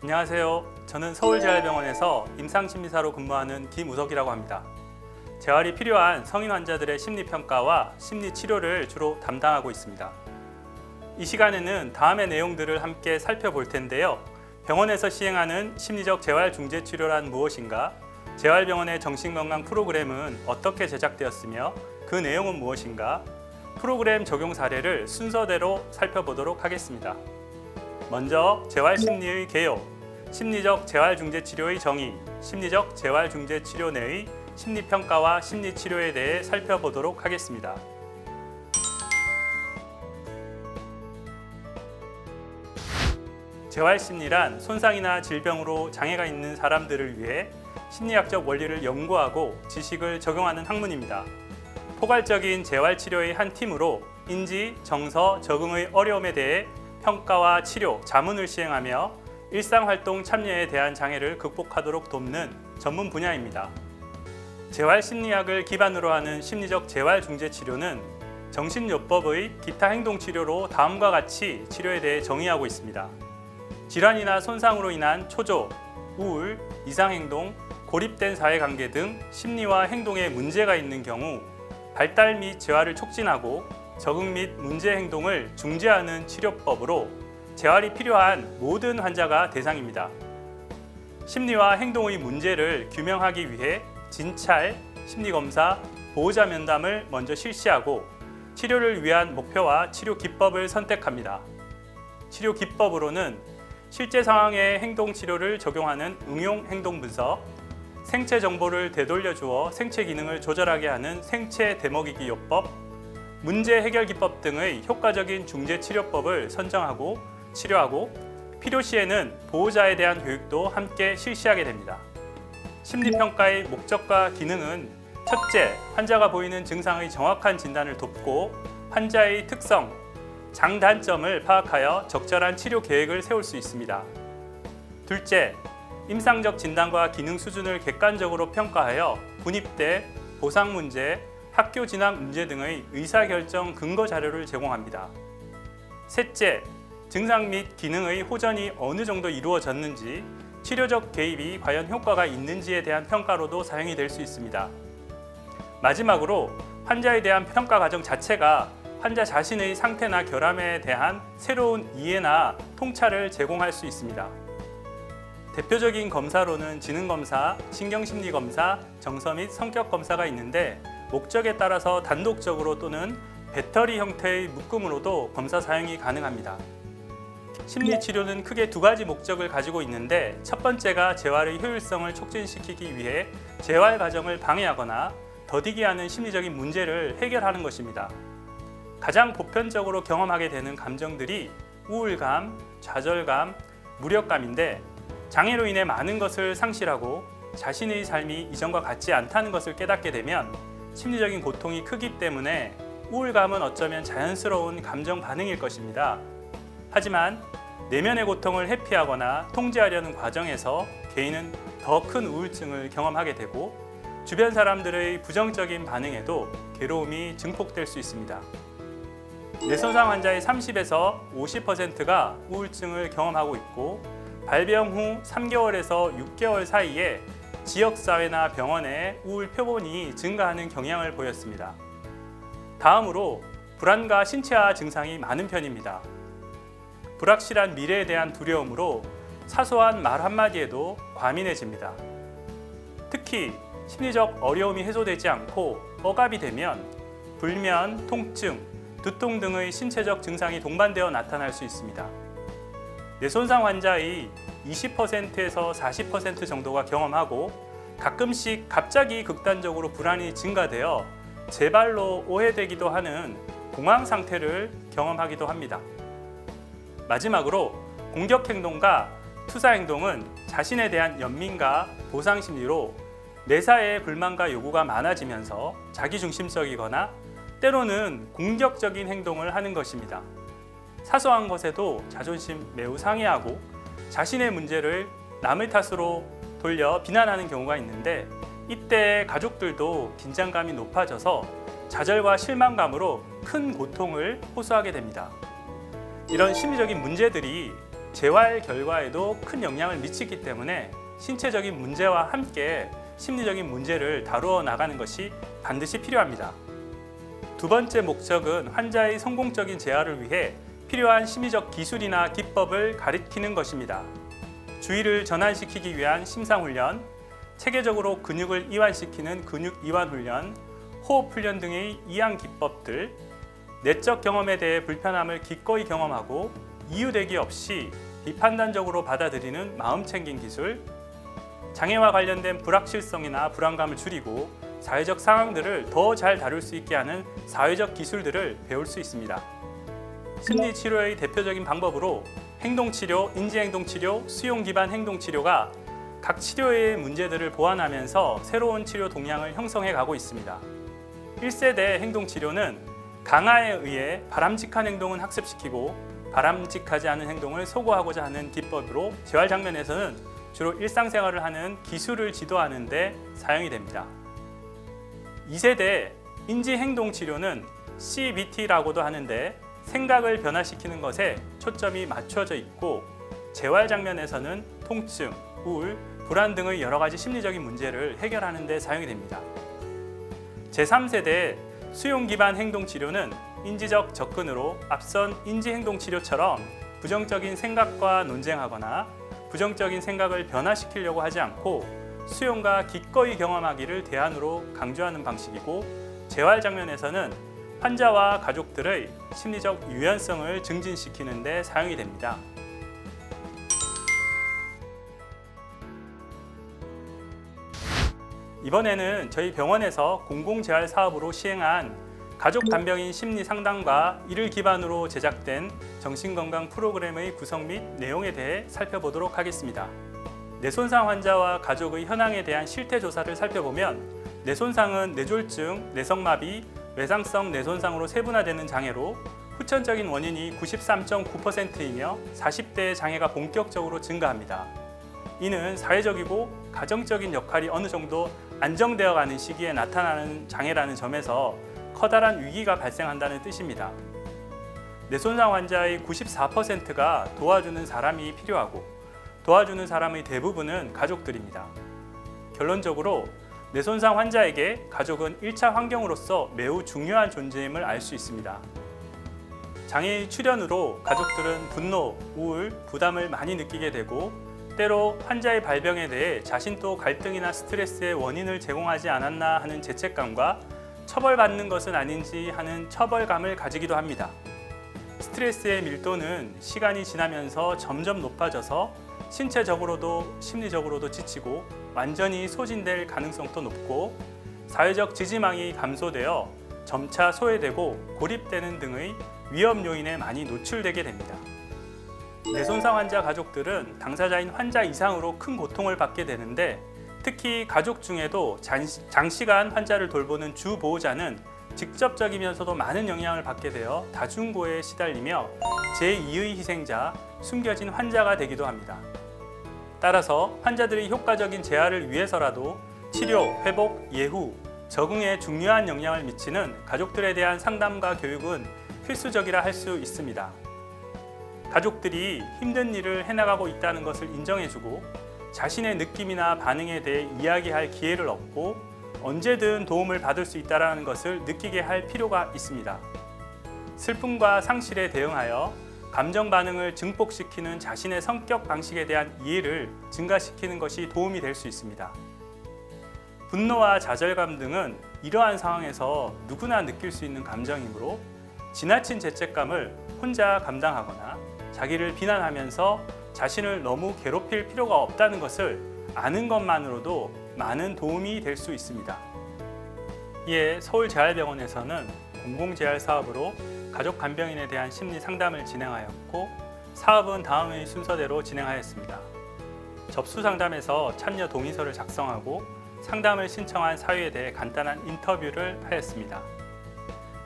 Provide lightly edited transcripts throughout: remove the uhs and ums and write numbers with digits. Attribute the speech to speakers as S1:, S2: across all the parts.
S1: 안녕하세요. 저는 서울재활병원에서 임상심리사로 근무하는 김우석이라고 합니다. 재활이 필요한 성인 환자들의 심리평가와 심리치료를 주로 담당하고 있습니다. 이 시간에는 다음의 내용들을 함께 살펴볼 텐데요. 병원에서 시행하는 심리적 재활중재치료란 무엇인가? 재활병원의 정신건강 프로그램은 어떻게 제작되었으며 그 내용은 무엇인가? 프로그램 적용 사례를 순서대로 살펴보도록 하겠습니다. 먼저 재활심리의 개요, 심리적 재활중재치료의 정의, 심리적 재활중재치료 내의 심리평가와 심리치료에 대해 살펴보도록 하겠습니다. 재활심리란 손상이나 질병으로 장애가 있는 사람들을 위해 심리학적 원리를 연구하고 지식을 적용하는 학문입니다. 포괄적인 재활치료의 한 팀으로 인지, 정서, 적응의 어려움에 대해 평가와 치료, 자문을 시행하며 일상활동 참여에 대한 장애를 극복하도록 돕는 전문 분야입니다. 재활심리학을 기반으로 하는 심리적 재활중재치료는 정신요법의 기타 행동치료로 다음과 같이 치료에 대해 정의하고 있습니다. 질환이나 손상으로 인한 초조, 우울, 이상행동, 고립된 사회관계 등 심리와 행동에 문제가 있는 경우 발달 및 재활을 촉진하고 적응 및 문제 행동을 중재하는 치료법으로 재활이 필요한 모든 환자가 대상입니다. 심리와 행동의 문제를 규명하기 위해 진찰, 심리검사, 보호자 면담을 먼저 실시하고 치료를 위한 목표와 치료 기법을 선택합니다. 치료 기법으로는 실제 상황의 행동 치료를 적용하는 응용 행동 분석, 생체 정보를 되돌려 주어 생체 기능을 조절하게 하는 생체 되먹이기 요법, 문제 해결 기법 등의 효과적인 중재 치료법을 선정하고 치료하고 필요시에는 보호자에 대한 교육도 함께 실시하게 됩니다. 심리평가의 목적과 기능은 첫째, 환자가 보이는 증상의 정확한 진단을 돕고 환자의 특성, 장단점을 파악하여 적절한 치료 계획을 세울 수 있습니다. 둘째, 임상적 진단과 기능 수준을 객관적으로 평가하여 군입대, 보상 문제, 학교 진학 문제 등의 의사결정 근거 자료를 제공합니다. 셋째, 증상 및 기능의 호전이 어느 정도 이루어졌는지, 치료적 개입이 과연 효과가 있는지에 대한 평가로도 사용이 될 수 있습니다. 마지막으로 환자에 대한 평가 과정 자체가 환자 자신의 상태나 결함에 대한 새로운 이해나 통찰을 제공할 수 있습니다. 대표적인 검사로는 지능검사, 신경심리검사, 정서 및 성격검사가 있는데 목적에 따라서 단독적으로 또는 배터리 형태의 묶음으로도 검사 사용이 가능합니다. 심리치료는 크게 두 가지 목적을 가지고 있는데 첫 번째가 재활의 효율성을 촉진시키기 위해 재활 과정을 방해하거나 더디게 하는 심리적인 문제를 해결하는 것입니다. 가장 보편적으로 경험하게 되는 감정들이 우울감, 좌절감, 무력감인데 장애로 인해 많은 것을 상실하고 자신의 삶이 이전과 같지 않다는 것을 깨닫게 되면 심리적인 고통이 크기 때문에 우울감은 어쩌면 자연스러운 감정 반응일 것입니다. 하지만 내면의 고통을 회피하거나 통제하려는 과정에서 개인은 더 큰 우울증을 경험하게 되고 주변 사람들의 부정적인 반응에도 괴로움이 증폭될 수 있습니다. 뇌손상 환자의 30에서 50%가 우울증을 경험하고 있고 발병 후 3개월에서 6개월 사이에 지역사회나 병원에 우울 표본이 증가하는 경향을 보였습니다. 다음으로 불안과 신체화 증상이 많은 편입니다. 불확실한 미래에 대한 두려움으로 사소한 말 한마디에도 과민해집니다. 특히 심리적 어려움이 해소되지 않고 억압이 되면 불면, 통증, 두통 등의 신체적 증상이 동반되어 나타날 수 있습니다. 뇌손상 환자의 20%에서 40% 정도가 경험하고 가끔씩 갑자기 극단적으로 불안이 증가되어 재발로 오해되기도 하는 공황 상태를 경험하기도 합니다. 마지막으로 공격 행동과 투사 행동은 자신에 대한 연민과 보상 심리로 내사에 불만과 요구가 많아지면서 자기중심적이거나 때로는 공격적인 행동을 하는 것입니다. 사소한 것에도 자존심 매우 상해하고 자신의 문제를 남의 탓으로 돌려 비난하는 경우가 있는데 이때 가족들도 긴장감이 높아져서 좌절과 실망감으로 큰 고통을 호소하게 됩니다. 이런 심리적인 문제들이 재활 결과에도 큰 영향을 미치기 때문에 신체적인 문제와 함께 심리적인 문제를 다루어 나가는 것이 반드시 필요합니다. 두 번째 목적은 환자의 성공적인 재활을 위해 필요한 심리적 기술이나 기법을 가리키는 것입니다. 주의를 전환시키기 위한 심상훈련, 체계적으로 근육을 이완시키는 근육 이완 훈련, 호흡 훈련 등의 이완 기법들, 내적 경험에 대해 불편함을 기꺼이 경험하고 이유대기 없이 비판단적으로 받아들이는 마음챙김 기술, 장애와 관련된 불확실성이나 불안감을 줄이고 사회적 상황들을 더 잘 다룰 수 있게 하는 사회적 기술들을 배울 수 있습니다. 심리치료의 대표적인 방법으로 행동치료, 인지행동치료, 수용기반 행동치료가 각 치료의 문제들을 보완하면서 새로운 치료 동향을 형성해 가고 있습니다. 1세대 행동치료는 강화에 의해 바람직한 행동은 학습시키고 바람직하지 않은 행동을 소거하고자 하는 기법으로 재활 장면에서는 주로 일상생활을 하는 기술을 지도하는 데 사용이 됩니다. 2세대 인지행동치료는 CBT라고도 하는데 생각을 변화시키는 것에 초점이 맞춰져 있고 재활 장면에서는 통증, 우울, 불안 등의 여러 가지 심리적인 문제를 해결하는 데 사용이 됩니다. 제3세대 수용 기반 행동 치료는 인지적 접근으로 앞선 인지행동 치료처럼 부정적인 생각과 논쟁하거나 부정적인 생각을 변화시키려고 하지 않고 수용과 기꺼이 경험하기를 대안으로 강조하는 방식이고 재활 장면에서는 환자와 가족들의 심리적 유연성을 증진시키는 데 사용이 됩니다. 이번에는 저희 병원에서 공공재활 사업으로 시행한 가족 간병인 심리 상담과 이를 기반으로 제작된 정신건강 프로그램의 구성 및 내용에 대해 살펴보도록 하겠습니다. 뇌손상 환자와 가족의 현황에 대한 실태 조사를 살펴보면 뇌손상은 뇌졸중, 뇌성마비, 외상성 뇌손상으로 세분화되는 장애로 후천적인 원인이 93.9%이며 40대의 장애가 본격적으로 증가합니다. 이는 사회적이고 가정적인 역할이 어느 정도 안정되어 가는 시기에 나타나는 장애라는 점에서 커다란 위기가 발생한다는 뜻입니다. 뇌손상 환자의 94%가 도와주는 사람이 필요하고 도와주는 사람의 대부분은 가족들입니다. 결론적으로 뇌손상 환자에게 가족은 1차 환경으로서 매우 중요한 존재임을 알 수 있습니다. 장애의 출현으로 가족들은 분노, 우울, 부담을 많이 느끼게 되고 때로 환자의 발병에 대해 자신도 갈등이나 스트레스의 원인을 제공하지 않았나 하는 죄책감과 처벌받는 것은 아닌지 하는 처벌감을 가지기도 합니다. 스트레스의 밀도는 시간이 지나면서 점점 높아져서 신체적으로도 심리적으로도 지치고 완전히 소진될 가능성도 높고 사회적 지지망이 감소되어 점차 소외되고 고립되는 등의 위험 요인에 많이 노출되게 됩니다. 뇌손상 환자 가족들은 당사자인 환자 이상으로 큰 고통을 받게 되는데 특히 가족 중에도 장시간 환자를 돌보는 주 보호자는 직접적이면서도 많은 영향을 받게 되어 다중고에 시달리며 제2의 희생자, 숨겨진 환자가 되기도 합니다. 따라서 환자들의 효과적인 재활을 위해서라도 치료, 회복, 예후, 적응에 중요한 영향을 미치는 가족들에 대한 상담과 교육은 필수적이라 할 수 있습니다. 가족들이 힘든 일을 해나가고 있다는 것을 인정해주고 자신의 느낌이나 반응에 대해 이야기할 기회를 얻고 언제든 도움을 받을 수 있다는 것을 느끼게 할 필요가 있습니다. 슬픔과 상실에 대응하여 감정 반응을 증폭시키는 자신의 성격 방식에 대한 이해를 증가시키는 것이 도움이 될 수 있습니다. 분노와 좌절감 등은 이러한 상황에서 누구나 느낄 수 있는 감정이므로 지나친 죄책감을 혼자 감당하거나 자기를 비난하면서 자신을 너무 괴롭힐 필요가 없다는 것을 아는 것만으로도 많은 도움이 될 수 있습니다. 이에 서울재활병원에서는 공공재활 사업으로 가족 간병인에 대한 심리 상담을 진행하였고 사업은 다음의 순서대로 진행하였습니다. 접수 상담에서 참여 동의서를 작성하고 상담을 신청한 사유에 대해 간단한 인터뷰를 하였습니다.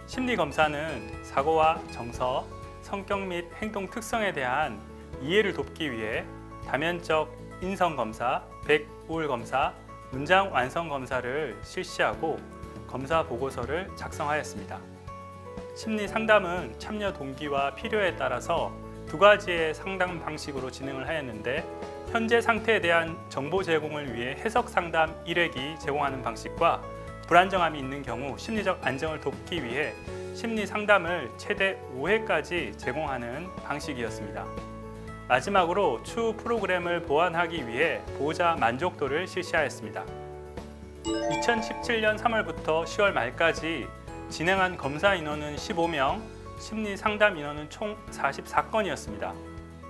S1: 심리검사는 사고와 정서, 성격 및 행동 특성에 대한 이해를 돕기 위해 다면적 인성검사, 백우울검사, 문장 완성 검사를 실시하고 검사 보고서를 작성하였습니다. 심리 상담은 참여 동기와 필요에 따라서 두 가지의 상담 방식으로 진행을 하였는데, 현재 상태에 대한 정보 제공을 위해 해석 상담 1회기 제공하는 방식과 불안정함이 있는 경우 심리적 안정을 돕기 위해 심리 상담을 최대 5회까지 제공하는 방식이었습니다. 마지막으로 추후 프로그램을 보완하기 위해 보호자 만족도를 실시하였습니다. 2017년 3월부터 10월 말까지 진행한 검사 인원은 15명, 심리 상담 인원은 총 44건이었습니다.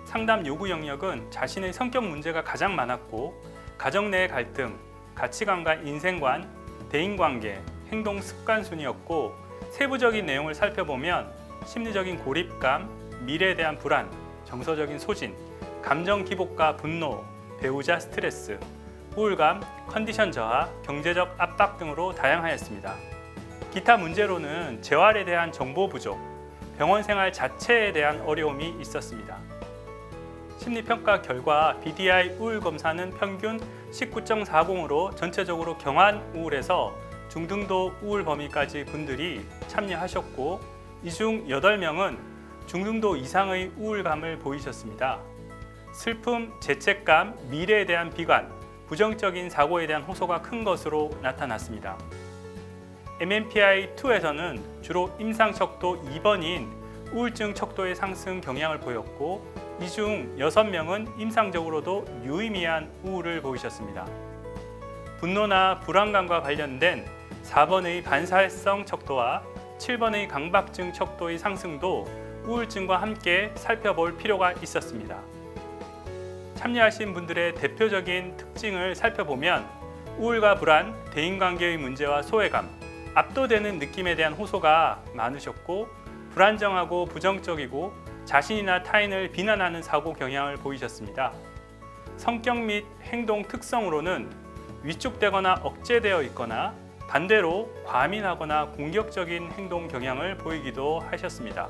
S1: 상담 요구 영역은 자신의 성격 문제가 가장 많았고, 가정 내의 갈등, 가치관과 인생관, 대인관계, 행동 습관 순이었고, 세부적인 내용을 살펴보면 심리적인 고립감, 미래에 대한 불안, 정서적인 소진, 감정 기복과 분노, 배우자 스트레스, 우울감, 컨디션 저하, 경제적 압박 등으로 다양하였습니다. 기타 문제로는 재활에 대한 정보 부족, 병원 생활 자체에 대한 어려움이 있었습니다. 심리평가 결과 BDI 우울 검사는 평균 19.40으로 전체적으로 경한 우울에서 중등도 우울 범위까지 분들이 참여하셨고, 이 중 8명은 중등도 이상의 우울감을 보이셨습니다. 슬픔, 죄책감, 미래에 대한 비관, 부정적인 사고에 대한 호소가 큰 것으로 나타났습니다. MMPI-2에서는 주로 임상 척도 2번인 우울증 척도의 상승 경향을 보였고, 이 중 6명은 임상적으로도 유의미한 우울을 보이셨습니다. 분노나 불안감과 관련된 4번의 반사회성 척도와 7번의 강박증 척도의 상승도 우울증과 함께 살펴볼 필요가 있었습니다. 참여하신 분들의 대표적인 특징을 살펴보면 우울과 불안, 대인관계의 문제와 소외감, 압도되는 느낌에 대한 호소가 많으셨고, 불안정하고 부정적이고 자신이나 타인을 비난하는 사고 경향을 보이셨습니다. 성격 및 행동 특성으로는 위축되거나 억제되어 있거나 반대로 과민하거나 공격적인 행동 경향을 보이기도 하셨습니다.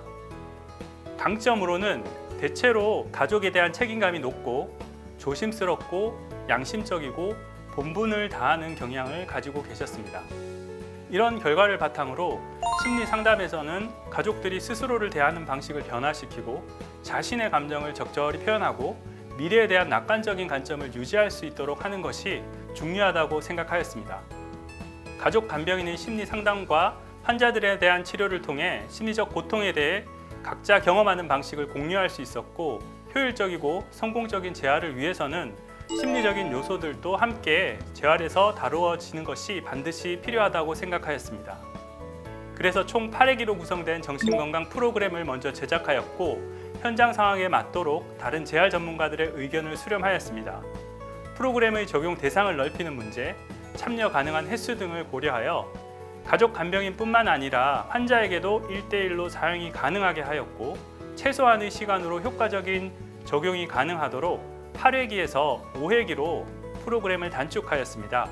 S1: 강점으로는 대체로 가족에 대한 책임감이 높고 조심스럽고 양심적이고 본분을 다하는 경향을 가지고 계셨습니다. 이런 결과를 바탕으로 심리 상담에서는 가족들이 스스로를 대하는 방식을 변화시키고 자신의 감정을 적절히 표현하고 미래에 대한 낙관적인 관점을 유지할 수 있도록 하는 것이 중요하다고 생각하였습니다. 가족 간병인의 심리 상담과 환자들에 대한 치료를 통해 심리적 고통에 대해 각자 경험하는 방식을 공유할 수 있었고, 효율적이고 성공적인 재활을 위해서는 심리적인 요소들도 함께 재활에서 다루어지는 것이 반드시 필요하다고 생각하였습니다. 그래서 총 8회기로 구성된 정신건강 프로그램을 먼저 제작하였고, 현장 상황에 맞도록 다른 재활 전문가들의 의견을 수렴하였습니다. 프로그램의 적용 대상을 넓히는 문제, 참여 가능한 횟수 등을 고려하여 가족 간병인뿐만 아니라 환자에게도 1:1로 사용이 가능하게 하였고, 최소한의 시간으로 효과적인 적용이 가능하도록 8회기에서 5회기로 프로그램을 단축하였습니다.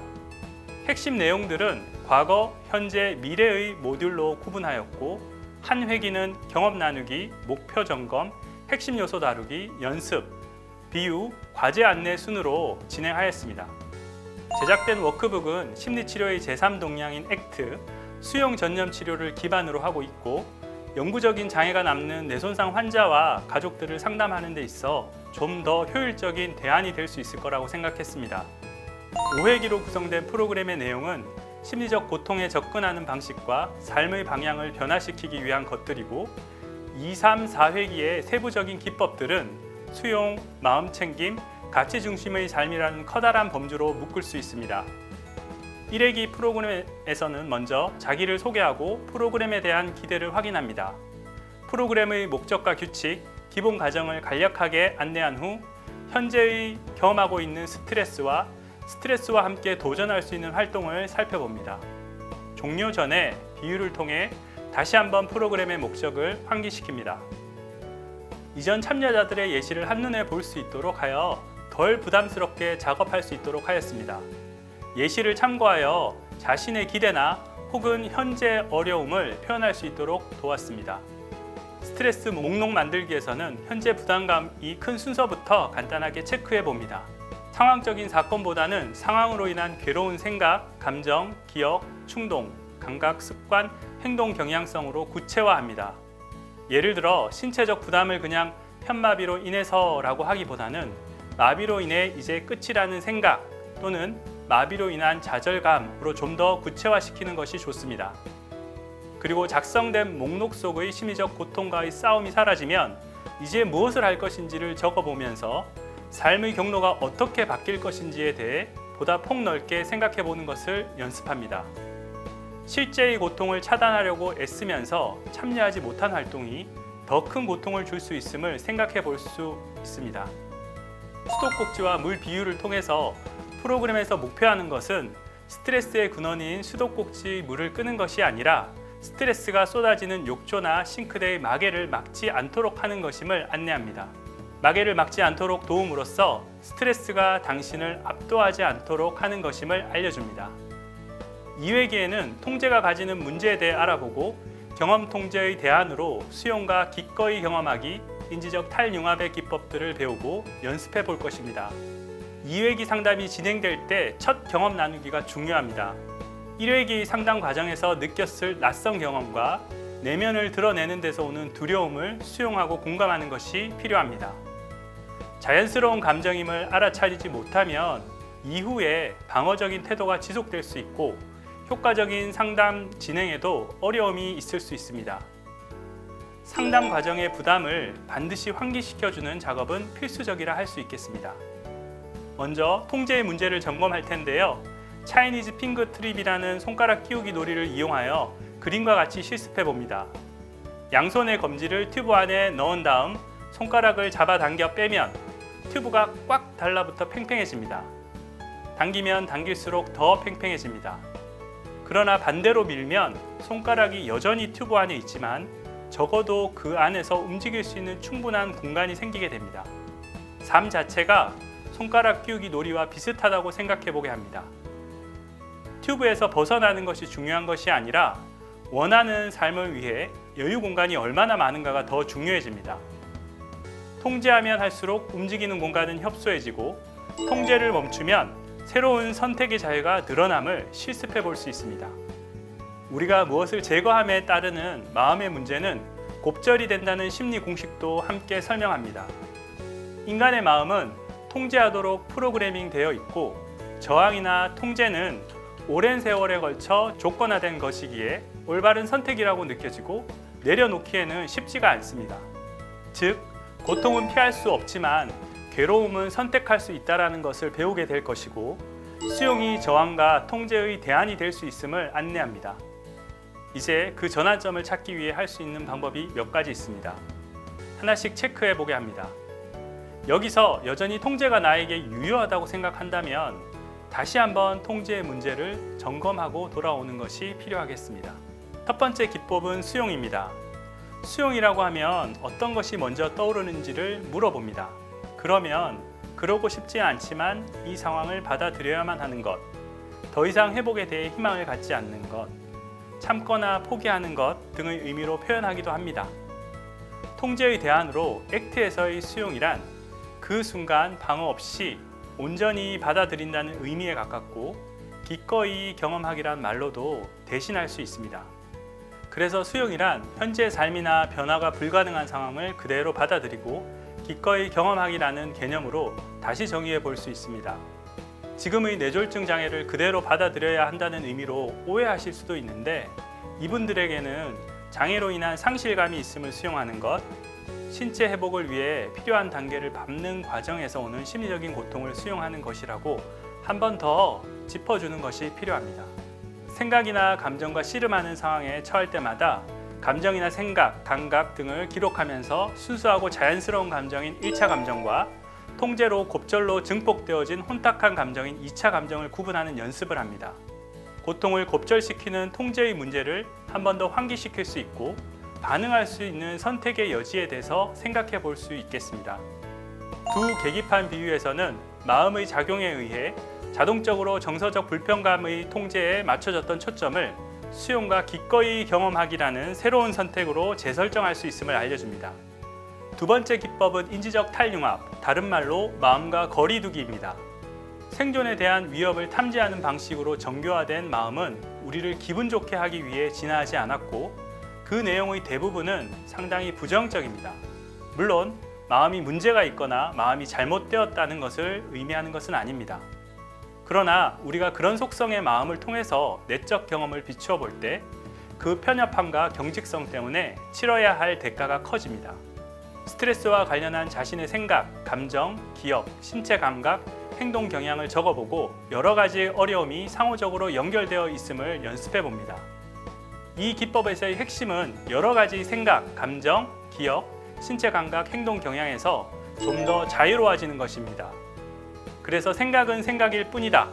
S1: 핵심 내용들은 과거, 현재, 미래의 모듈로 구분하였고, 한 회기는 경험 나누기, 목표 점검, 핵심 요소 다루기, 연습, 비유, 과제 안내 순으로 진행하였습니다. 제작된 워크북은 심리치료의 제3동량인 액트, 수용 전념 치료를 기반으로 하고 있고, 영구적인 장애가 남는 뇌손상 환자와 가족들을 상담하는 데 있어 좀 더 효율적인 대안이 될 수 있을 거라고 생각했습니다. 5회기로 구성된 프로그램의 내용은 심리적 고통에 접근하는 방식과 삶의 방향을 변화시키기 위한 것들이고, 2, 3, 4회기의 세부적인 기법들은 수용, 마음챙김, 가치 중심의 삶이라는 커다란 범주로 묶을 수 있습니다. 1회기 프로그램에서는 먼저 자기를 소개하고 프로그램에 대한 기대를 확인합니다. 프로그램의 목적과 규칙, 기본 과정을 간략하게 안내한 후 현재의 경험하고 있는 스트레스와 함께 도전할 수 있는 활동을 살펴봅니다. 종료 전에 비유를 통해 다시 한번 프로그램의 목적을 환기시킵니다. 이전 참여자들의 예시를 한눈에 볼 수 있도록 하여 덜 부담스럽게 작업할 수 있도록 하였습니다. 예시를 참고하여 자신의 기대나 혹은 현재 어려움을 표현할 수 있도록 도왔습니다. 스트레스 목록 만들기에서는 현재 부담감이 큰 순서부터 간단하게 체크해 봅니다. 상황적인 사건보다는 상황으로 인한 괴로운 생각, 감정, 기억, 충동, 감각, 습관, 행동 경향성으로 구체화합니다. 예를 들어 신체적 부담을 그냥 편마비로 인해서라고 하기보다는 마비로 인해 이제 끝이라는 생각 또는 마비로 인한 좌절감으로 좀 더 구체화시키는 것이 좋습니다. 그리고 작성된 목록 속의 심리적 고통과의 싸움이 사라지면 이제 무엇을 할 것인지를 적어보면서 삶의 경로가 어떻게 바뀔 것인지에 대해 보다 폭넓게 생각해 보는 것을 연습합니다. 실제의 고통을 차단하려고 애쓰면서 참여하지 못한 활동이 더 큰 고통을 줄 수 있음을 생각해 볼 수 있습니다. 수도꼭지와 물 비유를 통해서 프로그램에서 목표하는 것은 스트레스의 근원인 수도꼭지 물을 끄는 것이 아니라 스트레스가 쏟아지는 욕조나 싱크대의 마개를 막지 않도록 하는 것임을 안내합니다. 마개를 막지 않도록 도움으로써 스트레스가 당신을 압도하지 않도록 하는 것임을 알려줍니다. 2회기에는 통제가 가지는 문제에 대해 알아보고 경험 통제의 대안으로 수용과 기꺼이 경험하기, 인지적 탈융합의 기법들을 배우고 연습해 볼 것입니다. 2회기 상담이 진행될 때 첫 경험 나누기가 중요합니다. 1회기 상담 과정에서 느꼈을 낯선 경험과 내면을 드러내는 데서 오는 두려움을 수용하고 공감하는 것이 필요합니다. 자연스러운 감정임을 알아차리지 못하면 이후에 방어적인 태도가 지속될 수 있고 효과적인 상담 진행에도 어려움이 있을 수 있습니다. 상담 과정의 부담을 반드시 환기시켜주는 작업은 필수적이라 할 수 있겠습니다. 먼저 통제의 문제를 점검할 텐데요. 차이니즈 핑거 트립이라는 손가락 끼우기 놀이를 이용하여 그림과 같이 실습해 봅니다. 양손의 검지를 튜브 안에 넣은 다음 손가락을 잡아당겨 빼면 튜브가 꽉 달라붙어 팽팽해집니다. 당기면 당길수록 더 팽팽해집니다. 그러나 반대로 밀면 손가락이 여전히 튜브 안에 있지만 적어도 그 안에서 움직일 수 있는 충분한 공간이 생기게 됩니다. 삶 자체가 손가락 끼우기 놀이와 비슷하다고 생각해 보게 합니다. 튜브에서 벗어나는 것이 중요한 것이 아니라 원하는 삶을 위해 여유 공간이 얼마나 많은가가 더 중요해집니다. 통제하면 할수록 움직이는 공간은 협소해지고 통제를 멈추면 새로운 선택의 자유가 늘어남을 실습해 볼 수 있습니다. 우리가 무엇을 제거함에 따르는 마음의 문제는 곱절이 된다는 심리 공식도 함께 설명합니다. 인간의 마음은 통제하도록 프로그래밍 되어 있고 저항이나 통제는 오랜 세월에 걸쳐 조건화된 것이기에 올바른 선택이라고 느껴지고 내려놓기에는 쉽지가 않습니다. 즉, 고통은 피할 수 없지만 괴로움은 선택할 수 있다는 것을 배우게 될 것이고 수용이 저항과 통제의 대안이 될 수 있음을 안내합니다. 이제 그 전환점을 찾기 위해 할 수 있는 방법이 몇 가지 있습니다. 하나씩 체크해 보게 합니다. 여기서 여전히 통제가 나에게 유효하다고 생각한다면 다시 한번 통제의 문제를 점검하고 돌아오는 것이 필요하겠습니다. 첫 번째 기법은 수용입니다. 수용이라고 하면 어떤 것이 먼저 떠오르는지를 물어봅니다. 그러면 그러고 싶지 않지만 이 상황을 받아들여야만 하는 것, 더 이상 회복에 대해 희망을 갖지 않는 것, 참거나 포기하는 것 등의 의미로 표현하기도 합니다. 통제의 대안으로 액트에서의 수용이란 그 순간 방어 없이 온전히 받아들인다는 의미에 가깝고 기꺼이 경험하기란 말로도 대신할 수 있습니다. 그래서 수용이란 현재 삶이나 변화가 불가능한 상황을 그대로 받아들이고 기꺼이 경험하기라는 개념으로 다시 정의해 볼 수 있습니다. 지금의 뇌졸중 장애를 그대로 받아들여야 한다는 의미로 오해하실 수도 있는데 이분들에게는 장애로 인한 상실감이 있음을 수용하는 것, 신체 회복을 위해 필요한 단계를 밟는 과정에서 오는 심리적인 고통을 수용하는 것이라고 한 번 더 짚어주는 것이 필요합니다. 생각이나 감정과 씨름하는 상황에 처할 때마다 감정이나 생각, 감각 등을 기록하면서 순수하고 자연스러운 감정인 1차 감정과 통제로 곱절로 증폭되어진 혼탁한 감정인 2차 감정을 구분하는 연습을 합니다. 고통을 곱절시키는 통제의 문제를 한 번 더 환기시킬 수 있고 반응할 수 있는 선택의 여지에 대해서 생각해 볼 수 있겠습니다. 두 계기판 비유에서는 마음의 작용에 의해 자동적으로 정서적 불편감의 통제에 맞춰졌던 초점을 수용과 기꺼이 경험하기라는 새로운 선택으로 재설정할 수 있음을 알려줍니다. 두 번째 기법은 인지적 탈융합, 다른 말로 마음과 거리두기입니다. 생존에 대한 위협을 탐지하는 방식으로 정교화된 마음은 우리를 기분 좋게 하기 위해 진화하지 않았고 그 내용의 대부분은 상당히 부정적입니다. 물론 마음이 문제가 있거나 마음이 잘못되었다는 것을 의미하는 것은 아닙니다. 그러나 우리가 그런 속성의 마음을 통해서 내적 경험을 비추어 볼 때 그 편협함과 경직성 때문에 치러야 할 대가가 커집니다. 스트레스와 관련한 자신의 생각, 감정, 기억, 신체 감각, 행동 경향을 적어보고 여러 가지 어려움이 상호적으로 연결되어 있음을 연습해 봅니다. 이 기법에서의 핵심은 여러 가지 생각, 감정, 기억, 신체 감각, 행동 경향에서 좀 더 자유로워지는 것입니다. 그래서 생각은 생각일 뿐이다,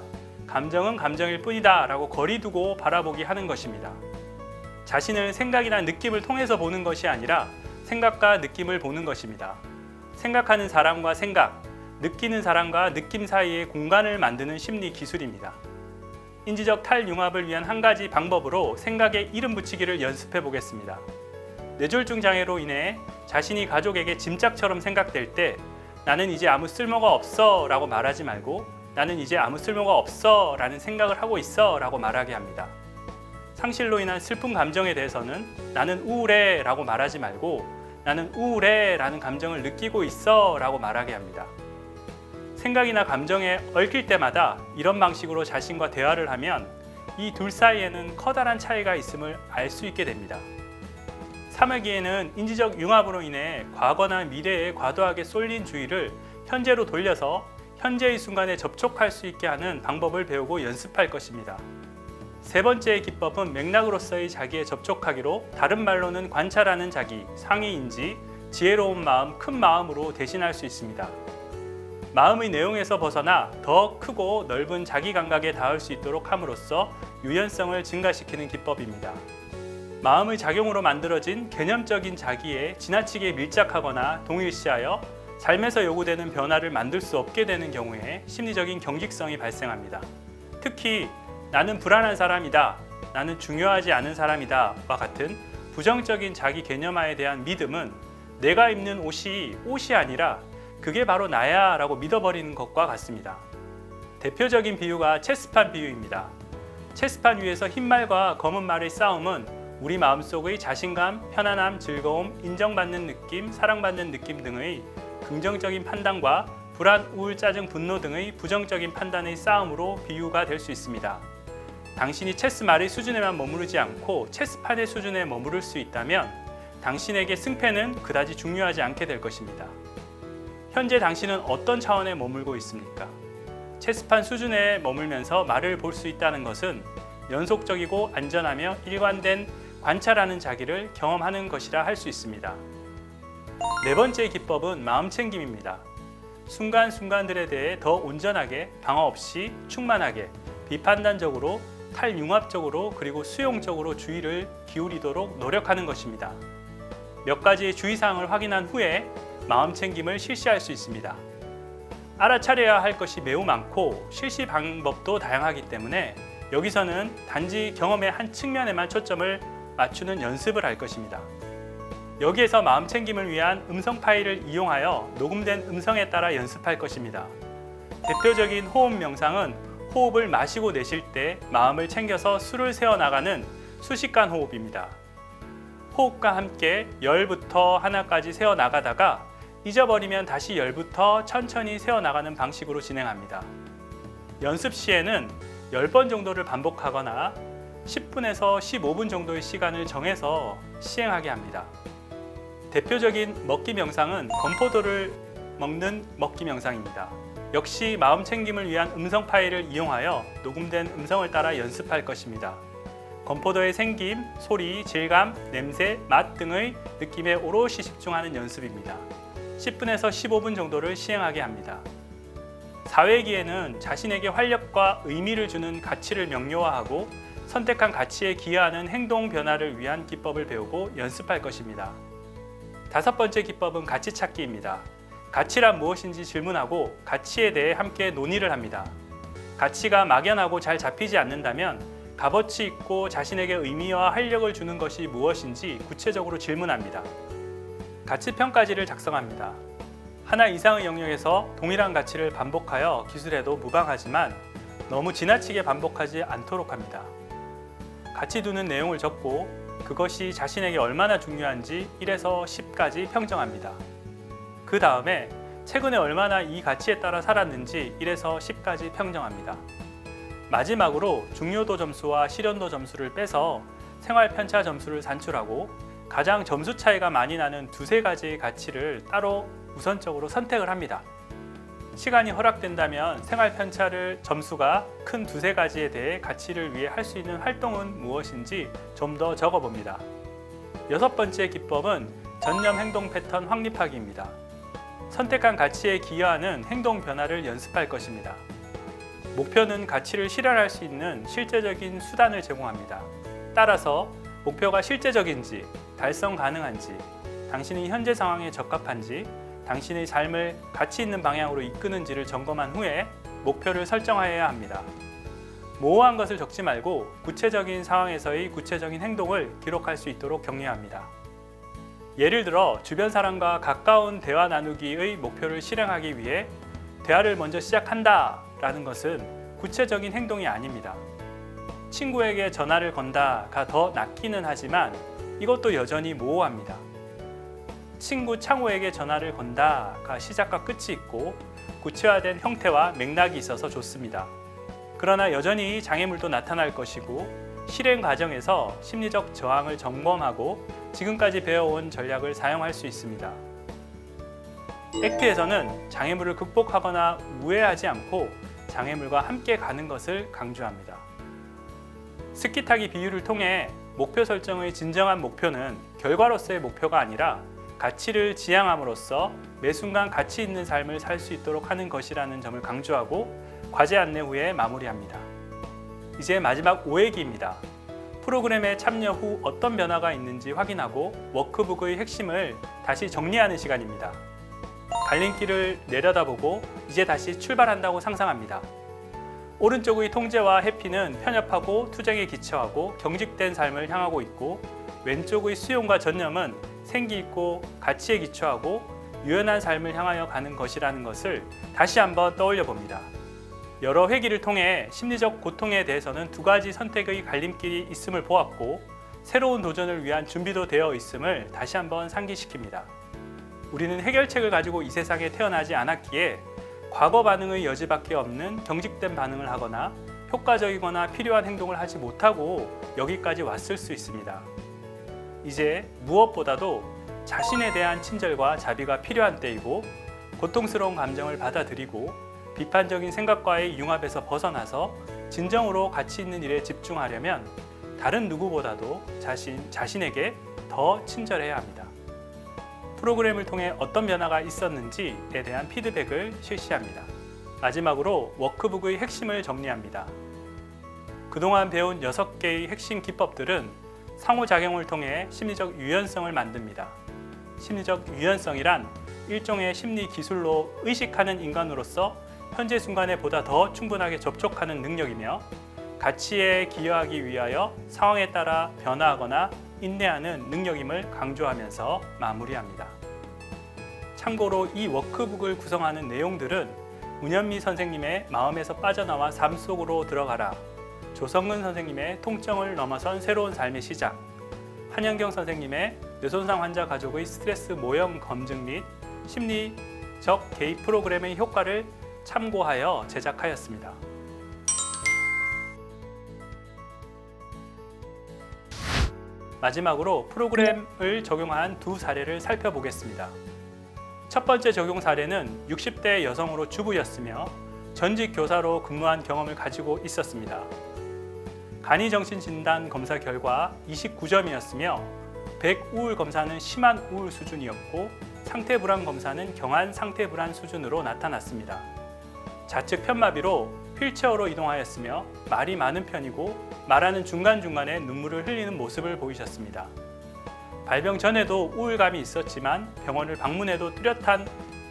S1: 감정은 감정일 뿐이다 라고 거리 두고 바라보기 하는 것입니다. 자신을 생각이나 느낌을 통해서 보는 것이 아니라 생각과 느낌을 보는 것입니다. 생각하는 사람과 생각, 느끼는 사람과 느낌 사이의 공간을 만드는 심리 기술입니다. 인지적 탈융합을 위한 한 가지 방법으로 생각에 이름 붙이기를 연습해 보겠습니다. 뇌졸중 장애로 인해 자신이 가족에게 짐짝처럼 생각될 때 나는 이제 아무 쓸모가 없어 라고 말하지 말고 나는 이제 아무 쓸모가 없어 라는 생각을 하고 있어 라고 말하게 합니다. 상실로 인한 슬픈 감정에 대해서는 나는 우울해 라고 말하지 말고 나는 우울해 라는 감정을 느끼고 있어 라고 말하게 합니다. 생각이나 감정에 얽힐 때마다 이런 방식으로 자신과 대화를 하면 이 둘 사이에는 커다란 차이가 있음을 알 수 있게 됩니다. 3회기에는 인지적 융합으로 인해 과거나 미래에 과도하게 쏠린 주의를 현재로 돌려서 현재의 순간에 접촉할 수 있게 하는 방법을 배우고 연습할 것입니다. 세 번째의 기법은 맥락으로서의 자기에 접촉하기로, 다른 말로는 관찰하는 자기, 상위인지, 지혜로운 마음, 큰 마음으로 대신할 수 있습니다. 마음의 내용에서 벗어나 더 크고 넓은 자기 감각에 닿을 수 있도록 함으로써 유연성을 증가시키는 기법입니다. 마음의 작용으로 만들어진 개념적인 자기에 지나치게 밀착하거나 동일시하여 삶에서 요구되는 변화를 만들 수 없게 되는 경우에 심리적인 경직성이 발생합니다. 특히 나는 불안한 사람이다, 나는 중요하지 않은 사람이다 와 같은 부정적인 자기 개념화에 대한 믿음은 내가 입는 옷이 아니라 그게 바로 나야 라고 믿어버리는 것과 같습니다. 대표적인 비유가 체스판 비유입니다. 체스판 위에서 흰 말과 검은 말의 싸움은 우리 마음속의 자신감, 편안함, 즐거움, 인정받는 느낌, 사랑받는 느낌 등의 긍정적인 판단과 불안, 우울, 짜증, 분노 등의 부정적인 판단의 싸움으로 비유가 될 수 있습니다. 당신이 체스 말의 수준에만 머무르지 않고 체스판의 수준에 머무를 수 있다면 당신에게 승패는 그다지 중요하지 않게 될 것입니다. 현재 당신은 어떤 차원에 머물고 있습니까? 체스판 수준에 머물면서 말을 볼 수 있다는 것은 연속적이고 안전하며 일관된 관찰하는 자기를 경험하는 것이라 할 수 있습니다. 네 번째 기법은 마음챙김입니다. 순간순간들에 대해 더 온전하게, 방어 없이, 충만하게, 비판단적으로, 탈융합적으로 그리고 수용적으로 주의를 기울이도록 노력하는 것입니다. 몇 가지의 주의사항을 확인한 후에 마음챙김을 실시할 수 있습니다. 알아차려야 할 것이 매우 많고 실시 방법도 다양하기 때문에 여기서는 단지 경험의 한 측면에만 초점을 맞추는 연습을 할 것입니다. 여기에서 마음챙김을 위한 음성 파일을 이용하여 녹음된 음성에 따라 연습할 것입니다. 대표적인 호흡 명상은 호흡을 마시고 내쉴 때 마음을 챙겨서 수를 세어나가는 수식관 호흡입니다. 호흡과 함께 10부터 하나까지 세어나가다가 잊어버리면 다시 10부터 천천히 세어나가는 방식으로 진행합니다. 연습 시에는 10번 정도를 반복하거나 10분에서 15분 정도의 시간을 정해서 시행하게 합니다. 대표적인 먹기 명상은 건포도를 먹는 먹기 명상입니다. 역시 마음챙김을 위한 음성 파일을 이용하여 녹음된 음성을 따라 연습할 것입니다. 건포도의 생김, 소리, 질감, 냄새, 맛 등의 느낌에 오롯이 집중하는 연습입니다. 10분에서 15분 정도를 시행하게 합니다. 4회기에는 자신에게 활력과 의미를 주는 가치를 명료화하고 선택한 가치에 기여하는 행동 변화를 위한 기법을 배우고 연습할 것입니다. 다섯 번째 기법은 가치 찾기입니다. 가치란 무엇인지 질문하고 가치에 대해 함께 논의를 합니다. 가치가 막연하고 잘 잡히지 않는다면 값어치 있고 자신에게 의미와 활력을 주는 것이 무엇인지 구체적으로 질문합니다. 가치 평가지를 작성합니다. 하나 이상의 영역에서 동일한 가치를 반복하여 기술해도 무방하지만 너무 지나치게 반복하지 않도록 합니다. 가치 두는 내용을 적고 그것이 자신에게 얼마나 중요한지 1에서 10까지 평정합니다. 그 다음에 최근에 얼마나 이 가치에 따라 살았는지 1에서 10까지 평정합니다. 마지막으로 중요도 점수와 실현도 점수를 빼서 생활 편차 점수를 산출하고 가장 점수 차이가 많이 나는 두세 가지의 가치를 따로 우선적으로 선택을 합니다. 시간이 허락된다면 생활 편차를 점수가 큰 두세 가지에 대해 가치를 위해 할 수 있는 활동은 무엇인지 좀 더 적어봅니다. 6번째 기법은 전념 행동 패턴 확립하기입니다. 선택한 가치에 기여하는 행동 변화를 연습할 것입니다. 목표는 가치를 실현할 수 있는 실제적인 수단을 제공합니다. 따라서 목표가 실제적인지, 달성 가능한지, 당신의 현재 상황에 적합한지, 당신의 삶을 가치 있는 방향으로 이끄는지를 점검한 후에 목표를 설정하여야 합니다. 모호한 것을 적지 말고 구체적인 상황에서의 구체적인 행동을 기록할 수 있도록 격려합니다. 예를 들어 주변 사람과 가까운 대화 나누기의 목표를 실행하기 위해 대화를 먼저 시작한다 라는 것은 구체적인 행동이 아닙니다. 친구에게 전화를 건다가 더 낫기는 하지만 이것도 여전히 모호합니다. 친구 창호에게 전화를 건다가 시작과 끝이 있고 구체화된 형태와 맥락이 있어서 좋습니다. 그러나 여전히 장애물도 나타날 것이고 실행 과정에서 심리적 저항을 점검하고 지금까지 배워온 전략을 사용할 수 있습니다. 액트에서는 장애물을 극복하거나 우회하지 않고 장애물과 함께 가는 것을 강조합니다. 스키 타기 비유를 통해 목표 설정의 진정한 목표는 결과로서의 목표가 아니라 가치를 지향함으로써 매 순간 가치 있는 삶을 살 수 있도록 하는 것이라는 점을 강조하고 과제 안내 후에 마무리합니다. 이제 마지막 5회기입니다. 프로그램에 참여 후 어떤 변화가 있는지 확인하고 워크북의 핵심을 다시 정리하는 시간입니다. 갈림길을 내려다보고 이제 다시 출발한다고 상상합니다. 오른쪽의 통제와 해피는 편협하고 투쟁에 기초하고 경직된 삶을 향하고 있고, 왼쪽의 수용과 전념은 생기 있고 가치에 기초하고 유연한 삶을 향하여 가는 것이라는 것을 다시 한번 떠올려 봅니다. 여러 회기를 통해 심리적 고통에 대해서는 두 가지 선택의 갈림길이 있음을 보았고, 새로운 도전을 위한 준비도 되어 있음을 다시 한번 상기시킵니다. 우리는 해결책을 가지고 이 세상에 태어나지 않았기에 과거 반응의 여지밖에 없는 경직된 반응을 하거나 효과적이거나 필요한 행동을 하지 못하고 여기까지 왔을 수 있습니다. 이제 무엇보다도 자신에 대한 친절과 자비가 필요한 때이고, 고통스러운 감정을 받아들이고 비판적인 생각과의 융합에서 벗어나서 진정으로 가치 있는 일에 집중하려면 다른 누구보다도 자신에게 더 친절해야 합니다. 프로그램을 통해 어떤 변화가 있었는지에 대한 피드백을 실시합니다. 마지막으로 워크북의 핵심을 정리합니다. 그동안 배운 6개의 핵심 기법들은 상호작용을 통해 심리적 유연성을 만듭니다. 심리적 유연성이란 일종의 심리 기술로 의식하는 인간으로서 현재 순간에 보다 더 충분하게 접촉하는 능력이며, 가치에 기여하기 위하여 상황에 따라 변화하거나 인내하는 능력임을 강조하면서 마무리합니다. 참고로 이 워크북을 구성하는 내용들은 문현미 선생님의 마음에서 빠져나와 삶 속으로 들어가라, 조성근 선생님의 통증을 넘어선 새로운 삶의 시작, 한영경 선생님의 뇌손상 환자 가족의 스트레스 모형 검증 및 심리적 개입 프로그램의 효과를 참고하여 제작하였습니다. 마지막으로 프로그램을 적용한 두 사례를 살펴보겠습니다. 첫 번째 적용 사례는 60대 여성으로 주부였으며 전직 교사로 근무한 경험을 가지고 있었습니다. 간이정신진단 검사 결과 29점이었으며 백우울 검사는 심한 우울 수준이었고 상태불안 검사는 경한 상태불안 수준으로 나타났습니다. 좌측 편마비로 휠체어로 이동하였으며 말이 많은 편이고 말하는 중간중간에 눈물을 흘리는 모습을 보이셨습니다. 발병 전에도 우울감이 있었지만 병원을 방문해도 뚜렷한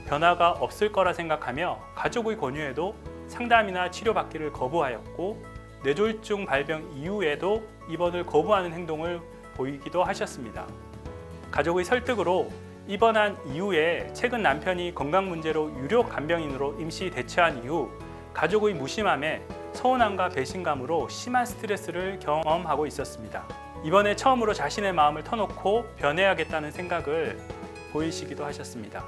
S1: 변화가 없을 거라 생각하며 가족의 권유에도 상담이나 치료받기를 거부하였고, 뇌졸중 발병 이후에도 입원을 거부하는 행동을 보이기도 하셨습니다. 가족의 설득으로 입원한 이후에 최근 남편이 건강 문제로 유료 간병인으로 임시 대체한 이후 가족의 무심함에 서운함과 배신감으로 심한 스트레스를 경험하고 있었습니다. 이번에 처음으로 자신의 마음을 터놓고 변해야겠다는 생각을 보이시기도 하셨습니다.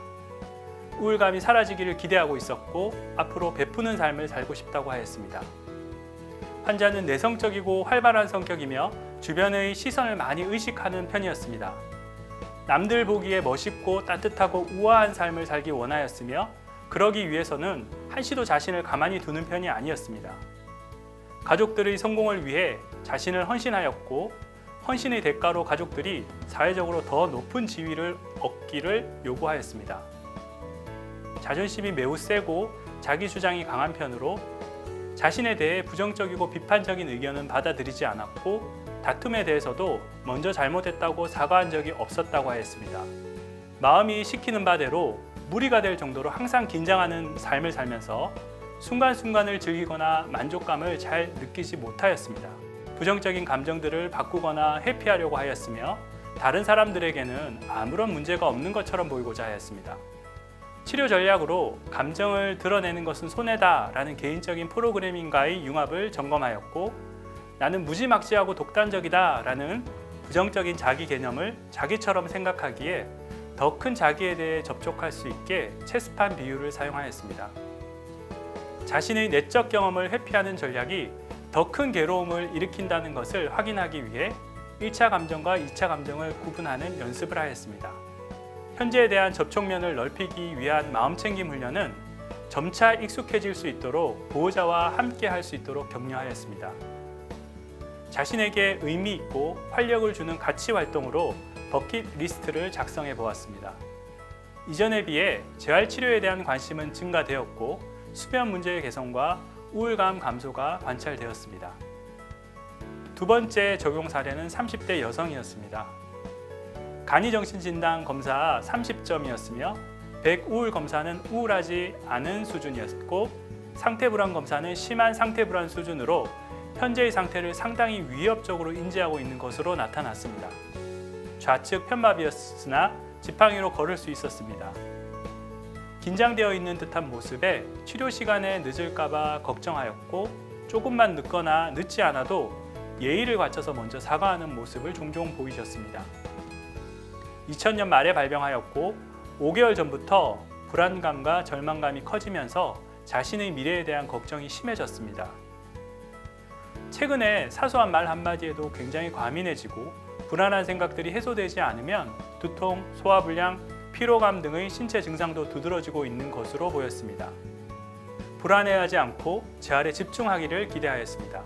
S1: 우울감이 사라지기를 기대하고 있었고 앞으로 베푸는 삶을 살고 싶다고 하였습니다. 환자는 내성적이고 활발한 성격이며 주변의 시선을 많이 의식하는 편이었습니다. 남들 보기에 멋있고 따뜻하고 우아한 삶을 살기 원하였으며 그러기 위해서는 한시도 자신을 가만히 두는 편이 아니었습니다. 가족들의 성공을 위해 자신을 헌신하였고 헌신의 대가로 가족들이 사회적으로 더 높은 지위를 얻기를 요구하였습니다. 자존심이 매우 세고 자기 주장이 강한 편으로 자신에 대해 부정적이고 비판적인 의견은 받아들이지 않았고 다툼에 대해서도 먼저 잘못했다고 사과한 적이 없었다고 하였습니다. 마음이 시키는 바대로 무리가 될 정도로 항상 긴장하는 삶을 살면서 순간순간을 즐기거나 만족감을 잘 느끼지 못하였습니다. 부정적인 감정들을 바꾸거나 회피하려고 하였으며 다른 사람들에게는 아무런 문제가 없는 것처럼 보이고자 하였습니다. 치료 전략으로 감정을 드러내는 것은 손해다 라는 개인적인 프로그래밍과의 융합을 점검하였고 나는 무지막지하고 독단적이다 라는 부정적인 자기 개념을 자기처럼 생각하기에 더 큰 자기에 대해 접촉할 수 있게 체스판 비유를 사용하였습니다. 자신의 내적 경험을 회피하는 전략이 더 큰 괴로움을 일으킨다는 것을 확인하기 위해 1차 감정과 2차 감정을 구분하는 연습을 하였습니다. 현재에 대한 접촉면을 넓히기 위한 마음챙김 훈련은 점차 익숙해질 수 있도록 보호자와 함께 할 수 있도록 격려하였습니다. 자신에게 의미 있고 활력을 주는 가치 활동으로 버킷리스트를 작성해 보았습니다. 이전에 비해 재활치료에 대한 관심은 증가되었고 수면 문제의 개선과 우울감 감소가 관찰되었습니다. 두 번째 적용 사례는 30대 여성이었습니다. 간이정신진단 검사 30점이었으며 백우울 검사는 우울하지 않은 수준이었고 상태불안 검사는 심한 상태불안 수준으로 현재의 상태를 상당히 위협적으로 인지하고 있는 것으로 나타났습니다. 좌측 편마비였으나 지팡이로 걸을 수 있었습니다. 긴장되어 있는 듯한 모습에 치료 시간에 늦을까봐 걱정하였고 조금만 늦거나 늦지 않아도 예의를 갖춰서 먼저 사과하는 모습을 종종 보이셨습니다. 2000년 말에 발병하였고 5개월 전부터 불안감과 절망감이 커지면서 자신의 미래에 대한 걱정이 심해졌습니다. 최근에 사소한 말 한마디에도 굉장히 과민해지고 불안한 생각들이 해소되지 않으면 두통, 소화불량, 피로감 등의 신체 증상도 두드러지고 있는 것으로 보였습니다. 불안해하지 않고 재활에 집중하기를 기대하였습니다.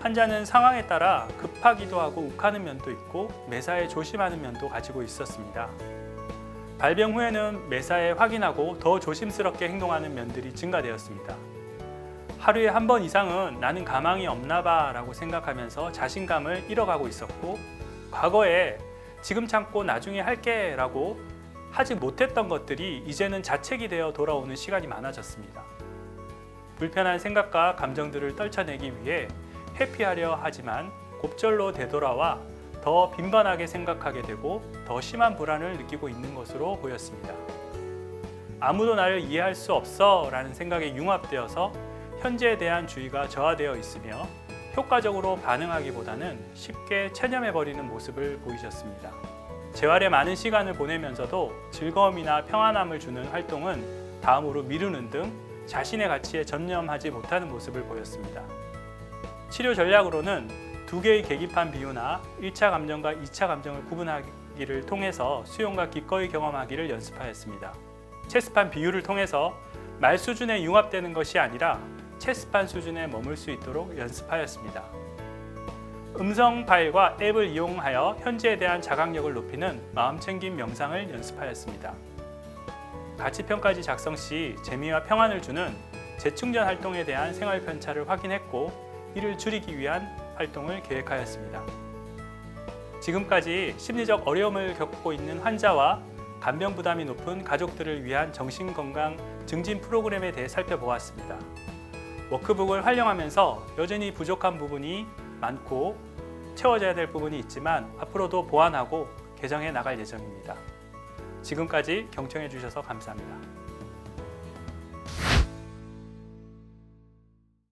S1: 환자는 상황에 따라 급하기도 하고 욱하는 면도 있고 매사에 조심하는 면도 가지고 있었습니다. 발병 후에는 매사에 확인하고 더 조심스럽게 행동하는 면들이 증가되었습니다. 하루에 한 번 이상은 나는 가망이 없나 봐 라고 생각하면서 자신감을 잃어가고 있었고 과거에 지금 참고 나중에 할게 라고 하지 못했던 것들이 이제는 자책이 되어 돌아오는 시간이 많아졌습니다. 불편한 생각과 감정들을 떨쳐내기 위해 회피하려 하지만 곱절로 되돌아와 더 빈번하게 생각하게 되고 더 심한 불안을 느끼고 있는 것으로 보였습니다. 아무도 나를 이해할 수 없어 라는 생각에 융합되어서 현재에 대한 주의가 저하되어 있으며 효과적으로 반응하기보다는 쉽게 체념해버리는 모습을 보이셨습니다. 재활에 많은 시간을 보내면서도 즐거움이나 평안함을 주는 활동은 다음으로 미루는 등 자신의 가치에 전념하지 못하는 모습을 보였습니다. 치료 전략으로는 두 개의 계기판 비유나 1차 감정과 2차 감정을 구분하기를 통해서 수용과 기꺼이 경험하기를 연습하였습니다. 체스판 비유를 통해서 말 수준에 융합되는 것이 아니라 체스판 수준에 머물 수 있도록 연습하였습니다. 음성 파일과 앱을 이용하여 현재에 대한 자각력을 높이는 마음챙김 명상을 연습하였습니다. 가치평가지 작성 시 재미와 평안을 주는 재충전 활동에 대한 생활 편차를 확인했고 이를 줄이기 위한 활동을 계획하였습니다. 지금까지 심리적 어려움을 겪고 있는 환자와 간병 부담이 높은 가족들을 위한 정신건강 증진 프로그램에 대해 살펴보았습니다. 워크북을 활용하면서 여전히 부족한 부분이 많고 채워져야 될 부분이 있지만 앞으로도 보완하고 개정해 나갈 예정입니다. 지금까지 경청해 주셔서 감사합니다.